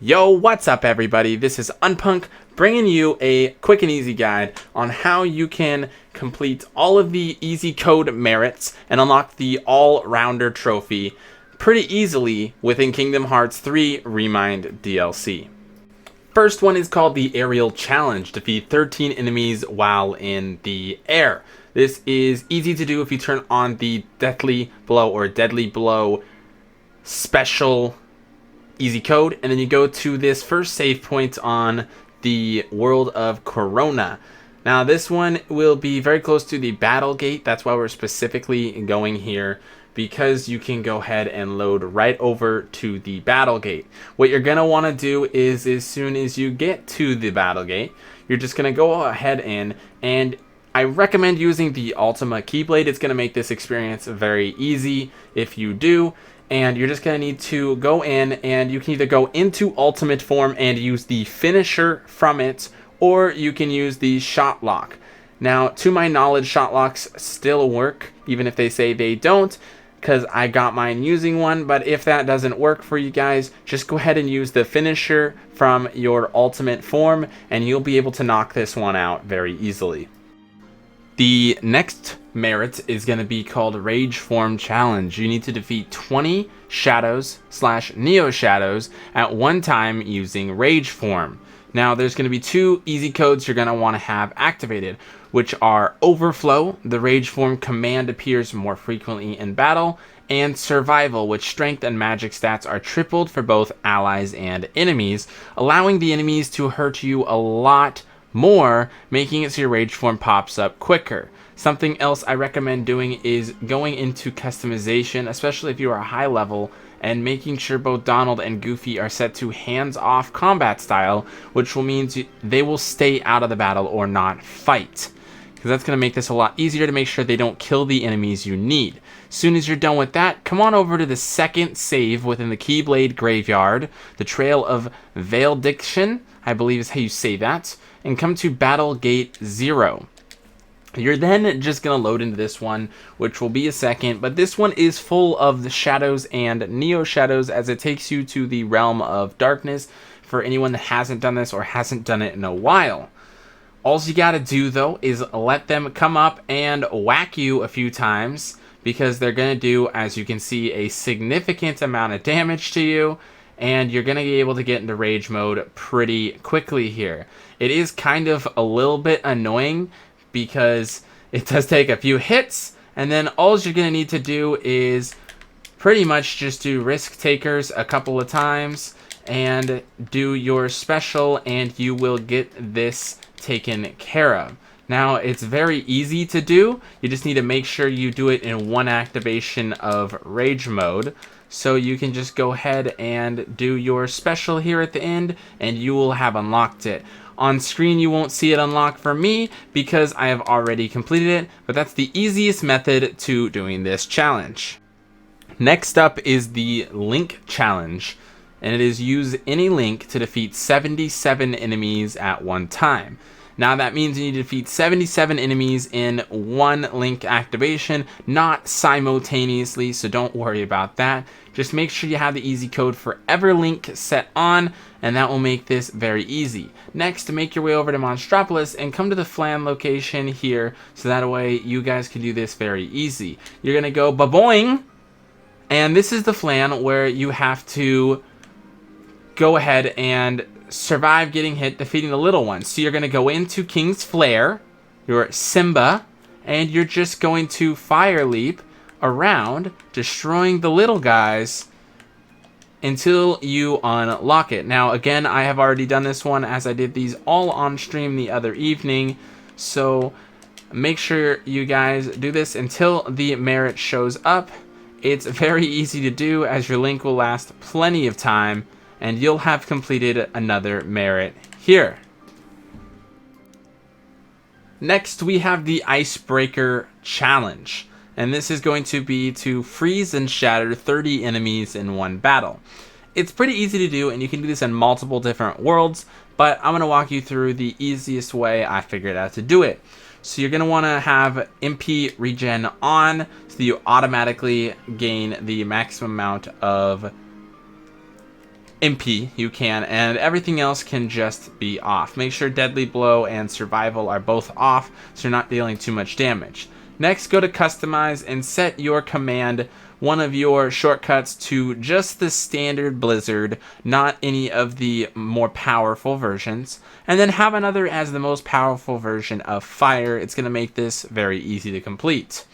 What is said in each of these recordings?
Yo, what's up everybody? This is Unpunk bringing you a quick and easy guide on how you can complete all of the easy code merits and unlock the all-rounder trophy pretty easily within Kingdom Hearts 3 Remind DLC. First one is called the Aerial Challenge. Defeat 13 enemies while in the air. This is easy to do if you turn on the Deathly Blow or Deadly Blow special easy code, and then you go to this first save point on the world of Corona. Now this one will be very close to the battle gate. That's why we're specifically going here, because you can go ahead and load right over to the battle gate. What you're gonna want to do is, as soon as you get to the battle gate, you're just gonna go ahead and I recommend using the Ultima Keyblade. It's gonna make this experience very easy if you do. And you're just going to need to go in, and you can either go into ultimate form and use the finisher from it, or you can use the shot lock. Now, to my knowledge, shot locks still work, even if they say they don't, because I got mine using one. But if that doesn't work for you guys, just go ahead and use the finisher from your ultimate form, and you'll be able to knock this one out very easily. The next merit is going to be called Rage Form Challenge. You need to defeat 20 Shadows/Neo Shadows at one time using Rage Form. Now there's going to be two easy codes you're going to want to have activated, which are Overflow. The Rage Form command appears more frequently in battle, and Survival, which strength and magic stats are tripled for both allies and enemies, allowing the enemies to hurt you a lot more, making it so your Rage Form pops up quicker. Something else I recommend doing is going into customization, especially if you are a high level, and making sure both Donald and Goofy are set to hands-off combat style, which will mean they will stay out of the battle or not fight, because that's going to make this a lot easier to make sure they don't kill the enemies you need. As soon as you're done with that, come on over to the second save within the Keyblade Graveyard, the Trail of Valediction, I believe is how you say that, and come to Battle Gate 0. You're then just going to load into this one, which will be a second, but this one is full of the Shadows and Neo Shadows, as it takes you to the Realm of Darkness for anyone that hasn't done this or hasn't done it in a while. All you got to do, though, is let them come up and whack you a few times, because they're going to do, as you can see, a significant amount of damage to you, and you're going to be able to get into rage mode pretty quickly here. It is kind of a little bit annoying, because it does take a few hits, and then all you're going to need to do is pretty much just do Risk Takers a couple of times and do your special, and you will get this taken care of. Now, it's very easy to do. You just need to make sure you do it in one activation of Rage Mode. So you can just go ahead and do your special here at the end, and you will have unlocked it. On screen, you won't see it unlocked for me because I have already completed it, but that's the easiest method to doing this challenge. Next up is the Link Challenge, and it is use any link to defeat 77 enemies at one time. Now that means you need to defeat 77 enemies in one link activation, not simultaneously, so don't worry about that. Just make sure you have the easy code for Everlink set on, and that will make this very easy. Next, make your way over to Monstropolis and come to the Flan location here, so that way you guys can do this very easy. You're going to go ba-boing, and this is the Flan where you have to go ahead and survive getting hit, defeating the little ones. So you're going to go into King's Flare, your Simba, and you're just going to Fire Leap around, destroying the little guys until you unlock it. Now, again, I have already done this one, as I did these all on stream the other evening, so make sure you guys do this until the merit shows up. It's very easy to do, as your link will last plenty of time, and you'll have completed another merit here. Next, we have the Icebreaker Challenge, and this is going to be to freeze and shatter 30 enemies in one battle. It's pretty easy to do, and you can do this in multiple different worlds, but I'm going to walk you through the easiest way I figured out to do it. So you're going to want to have MP regen on, so that you automatically gain the maximum amount of MP you can, and everything else can just be off. Make sure Deadly Blow and Survival are both off so you're not dealing too much damage. Next, go to Customize and set your command, one of your shortcuts, to just the standard Blizzard, not any of the more powerful versions. And then have another as the most powerful version of Fire. It's going to make this very easy to complete.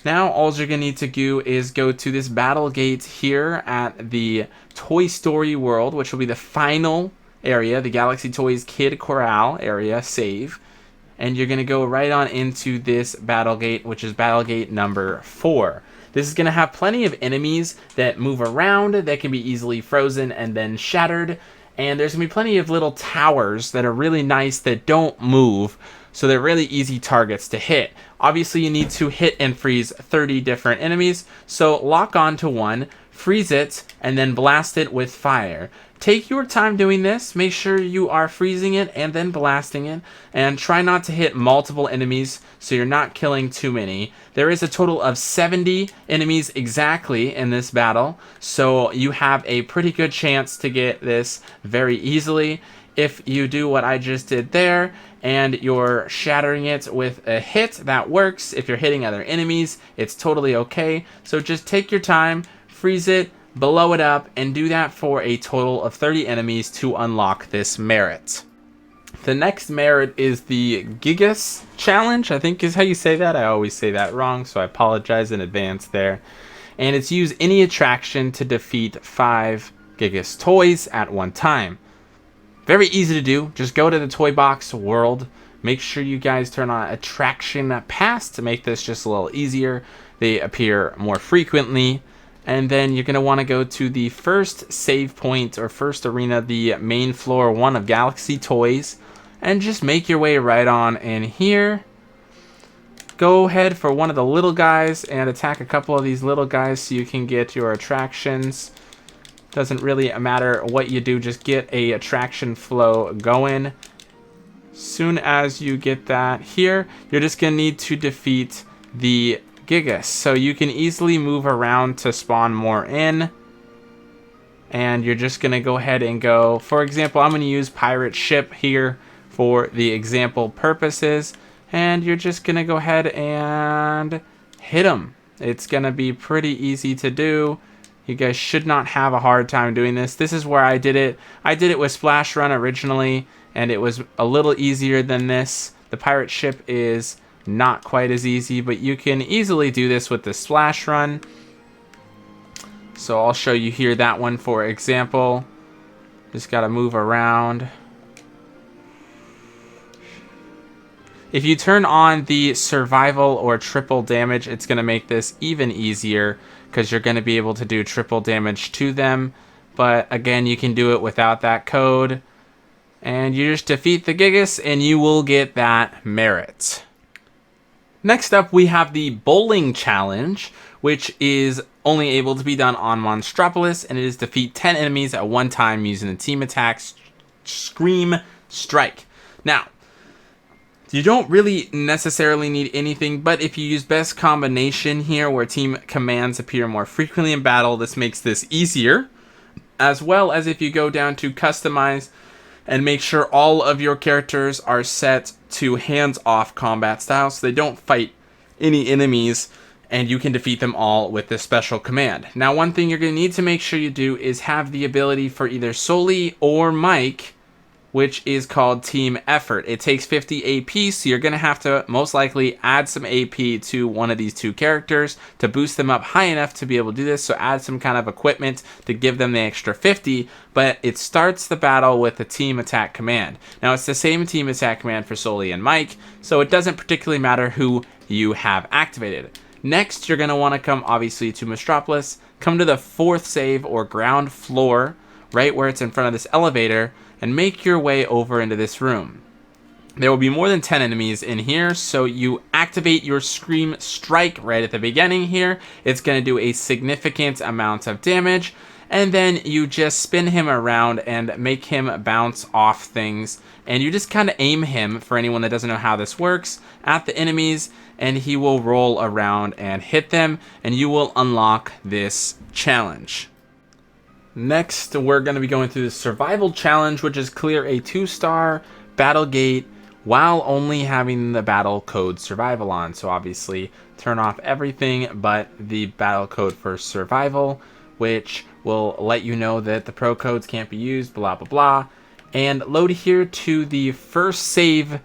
Now, all you're going to need to do is go to this battle gate here at the Toy Story World, which will be the final area, the Galaxy Toys Kid Corral area, save. And you're going to go right on into this battle gate, which is battle gate number 4. This is going to have plenty of enemies that move around, that can be easily frozen and then shattered. And there's going to be plenty of little towers that are really nice that don't move. So they're really easy targets to hit. Obviously, you need to hit and freeze 30 different enemies. So lock on to one, freeze it, and then blast it with fire. Take your time doing this. Make sure you are freezing it and then blasting it. And try not to hit multiple enemies so you're not killing too many. There is a total of 70 enemies exactly in this battle. So you have a pretty good chance to get this very easily. If you do what I just did there, and you're shattering it with a hit, that works. If you're hitting other enemies, it's totally okay. So just take your time, freeze it, blow it up, and do that for a total of 30 enemies to unlock this merit. The next merit is the Gigas challenge, I think is how you say that. I always say that wrong, so I apologize in advance there. And it's use any attraction to defeat 5 Gigas toys at one time. Very easy to do. Just go to the Toy Box World. Make sure you guys turn on Attraction Pass to make this just a little easier. They appear more frequently. And then you're going to want to go to the first save point or first arena, the main floor 1 of Galaxy Toys. And just make your way right on in here. Go ahead for one of the little guys and attack a couple of these little guys so you can get your attractions. Doesn't really matter what you do, just get a attraction flow going. Soon as you get that here, you're just going to need to defeat the Gigas. So you can easily move around to spawn more in. And you're just going to go ahead and go, for example, I'm going to use Pirate Ship here for the example purposes. And you're just going to go ahead and hit them. It's going to be pretty easy to do. You guys should not have a hard time doing this. This is where I did it. I did it with Splash Run originally, and it was a little easier than this. The Pirate Ship is not quite as easy, but you can easily do this with the Splash Run. So I'll show you here that one for example. Just got to move around. If you turn on the survival or triple damage, it's going to make this even easier because you're going to be able to do triple damage to them. But again, you can do it without that code. And you just defeat the Gigas and you will get that merit. Next up, we have the Bowling Challenge, which is only able to be done on Monstropolis, and it is defeat 10 enemies at one time using the team attack Scream Strike. Now, you don't really necessarily need anything, but if you use best combination here where team commands appear more frequently in battle, this makes this easier. As well as if you go down to customize and make sure all of your characters are set to hands-off combat style so they don't fight any enemies and you can defeat them all with this special command. Now, one thing you're going to need to make sure you do is have the ability for either Sully or Mike, which is called Team Effort. It takes 50 AP, so you're going to have to most likely add some AP to one of these two characters to boost them up high enough to be able to do this, so add some kind of equipment to give them the extra 50, but it starts the battle with the Team Attack command. Now, it's the same Team Attack command for Sully and Mike, so it doesn't particularly matter who you have activated. Next, you're going to want to come, obviously, to Monstropolis, come to the 4th save, or ground floor, right where it's in front of this elevator, and make your way over into this room. There will be more than 10 enemies in here, so you activate your Scream Strike right at the beginning here. It's going to do a significant amount of damage, and then you just spin him around and make him bounce off things, and you just kind of aim him, for anyone that doesn't know how this works, at the enemies, and he will roll around and hit them, and you will unlock this challenge. Next, we're going to be going through the survival challenge, which is clear a 2-star battle gate while only having the battle code survival on. So obviously turn off everything but the battle code for survival, which will let you know that the pro codes can't be used, blah, blah, blah. And load here to the first save,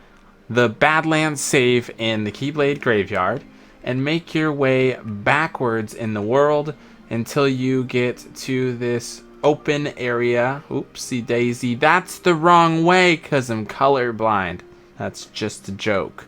the Badlands save in the Keyblade Graveyard, and make your way backwards in the world until you get to this open area. Oopsie daisy, that's the wrong way because I'm colorblind. That's just a joke.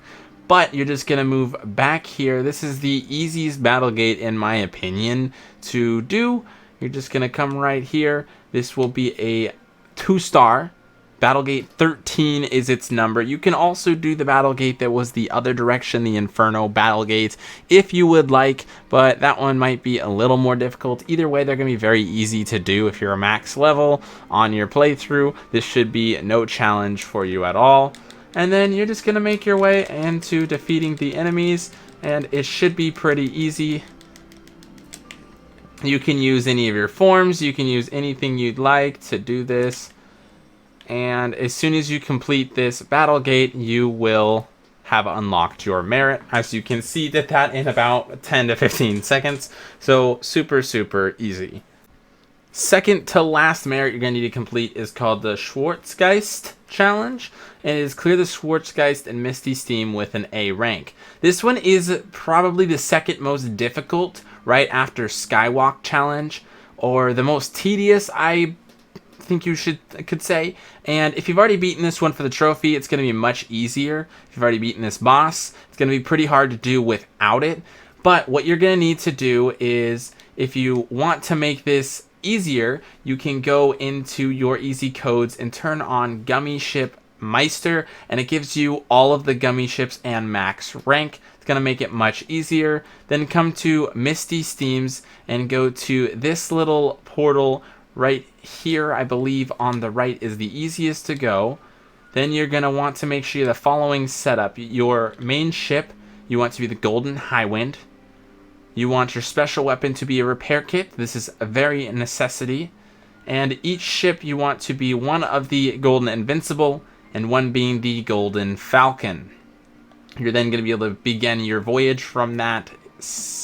But you're just gonna move back here. This is the easiest battle gate in my opinion to do. You're just gonna come right here. This will be a 2-star. Battlegate 13 is its number. You can also do the Battlegate that was the other direction, the Inferno Battlegate, if you would like, but that one might be a little more difficult. Either way, they're going to be very easy to do if you're a max level on your playthrough. This should be no challenge for you at all. And then you're just going to make your way into defeating the enemies, and it should be pretty easy. You can use any of your forms. You can use anything you'd like to do this. And as soon as you complete this battle gate, you will have unlocked your merit. As you can see, did that in about 10 to 15 seconds. So super, super easy. Second to last merit you're going to need to complete is called the Schwarzgeist challenge. And it is clear the Schwarzgeist and Misty Steam with an A rank. This one is probably the second most difficult, right after Skywalk challenge, or the most tedious, I think you could say. And if you've already beaten this one for the trophy, it's going to be much easier. If you've already beaten this boss, it's going to be pretty hard to do without it. But what you're going to need to do is, if you want to make this easier, you can go into your easy codes and turn on Gummy Ship Meister, and it gives you all of the gummy ships and max rank. It's going to make it much easier. Then come to Misty Steams and go to this little portal right here. I believe on the right is the easiest to go. Then you're going to want to make sure the following setup. Your main ship, you want to be the Golden Highwind. You want your special weapon to be a repair kit. This is a very necessity. And each ship you want to be one of the Golden Invincible and one being the Golden Falcon. You're then going to be able to begin your voyage from that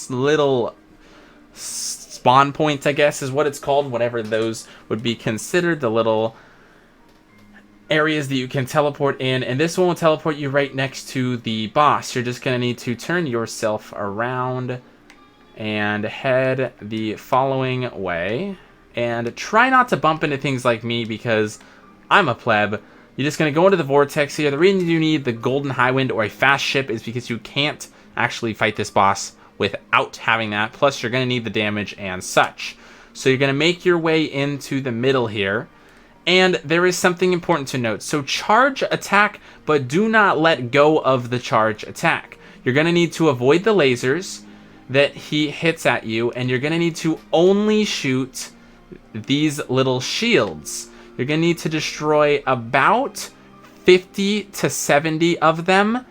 little spawn points, I guess is what it's called, whatever those would be considered, the little areas that you can teleport in, and this one will teleport you right next to the boss. You're just going to need to turn yourself around and head the following way, and try not to bump into things like me because I'm a pleb. You're just going to go into the vortex here. The reason you need the Golden Highwind or a fast ship is because you can't actually fight this boss without having that. Plus, you're going to need the damage and such. So you're going to make your way into the middle here. And there is something important to note. So charge attack, but do not let go of the charge attack. You're going to need to avoid the lasers that he hits at you. And you're going to need to only shoot these little shields. You're going to need to destroy about 50 to 70 of them.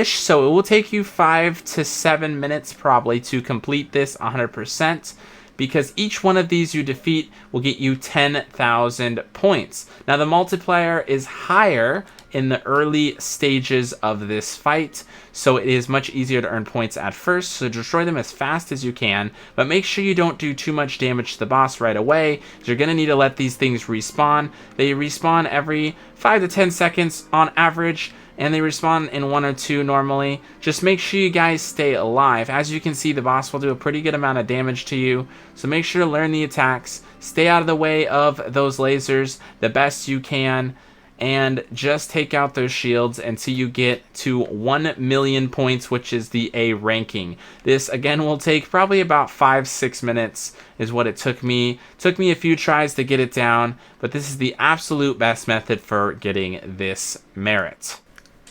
So it will take you 5 to 7 minutes probably to complete this 100%, because each one of these you defeat will get you 10,000 points. Now the multiplier is higher in the early stages of this fight, so it is much easier to earn points at first, so destroy them as fast as you can, but make sure you don't do too much damage to the boss right away. You're going to need to let these things respawn. They respawn every 5 to 10 seconds on average, and they respawn in 1 or 2 normally. Just make sure you guys stay alive. As you can see, the boss will do a pretty good amount of damage to you, so make sure to learn the attacks, stay out of the way of those lasers the best you can, and just take out those shields until you get to 1 million points, which is the A ranking. This again will take probably about 5-6 minutes is what it took me. Took me a few tries to get it down, but this is the absolute best method for getting this merit.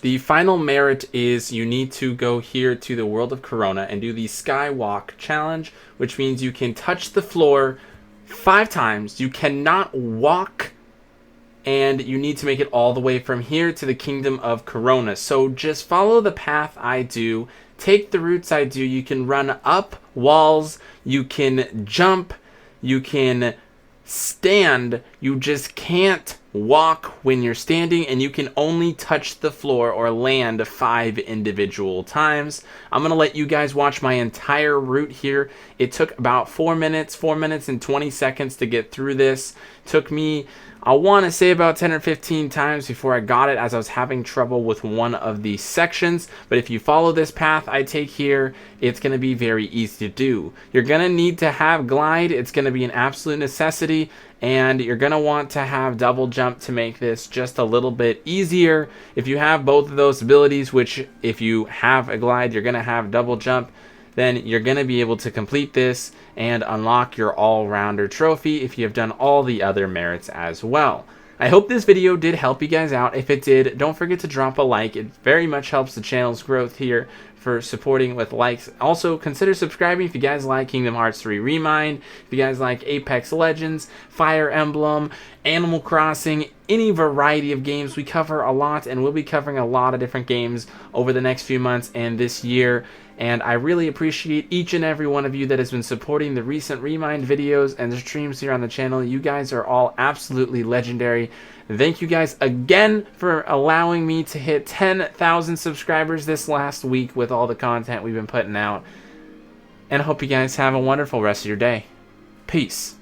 The final merit is you need to go here to the world of Corona and do the Skywalk challenge, which means you can touch the floor 5 times. You cannot walk, and you need to make it all the way from here to the kingdom of Corona. So just follow the path I do. Take the routes I do. You can run up walls. You can jump. You can stand, you just can't walk when you're standing, and you can only touch the floor or land 5 individual times. I'm going to let you guys watch my entire route here. It took about 4 minutes and 20 seconds to get through this. Took me, I want to say, about 10 or 15 times before I got it, as I was having trouble with one of these sections. But if you follow this path I take here, it's going to be very easy to do. You're going to need to have glide. It's going to be an absolute necessity, and you're going to want to have double jump to make this just a little bit easier. If you have both of those abilities, which if you have a glide, you're going to have double jump, then you're going to be able to complete this and unlock your all-rounder trophy if you have done all the other merits as well. I hope this video did help you guys out. If it did, don't forget to drop a like. It very much helps the channel's growth here for supporting with likes. Also, consider subscribing if you guys like Kingdom Hearts 3 Remind, if you guys like Apex Legends, Fire Emblem, Animal Crossing, any variety of games. We cover a lot, and we'll be covering a lot of different games over the next few months and this year. And I really appreciate each and every one of you that has been supporting the recent Remind videos and the streams here on the channel. You guys are all absolutely legendary. Thank you guys again for allowing me to hit 10,000 subscribers this last week with all the content we've been putting out. And I hope you guys have a wonderful rest of your day. Peace.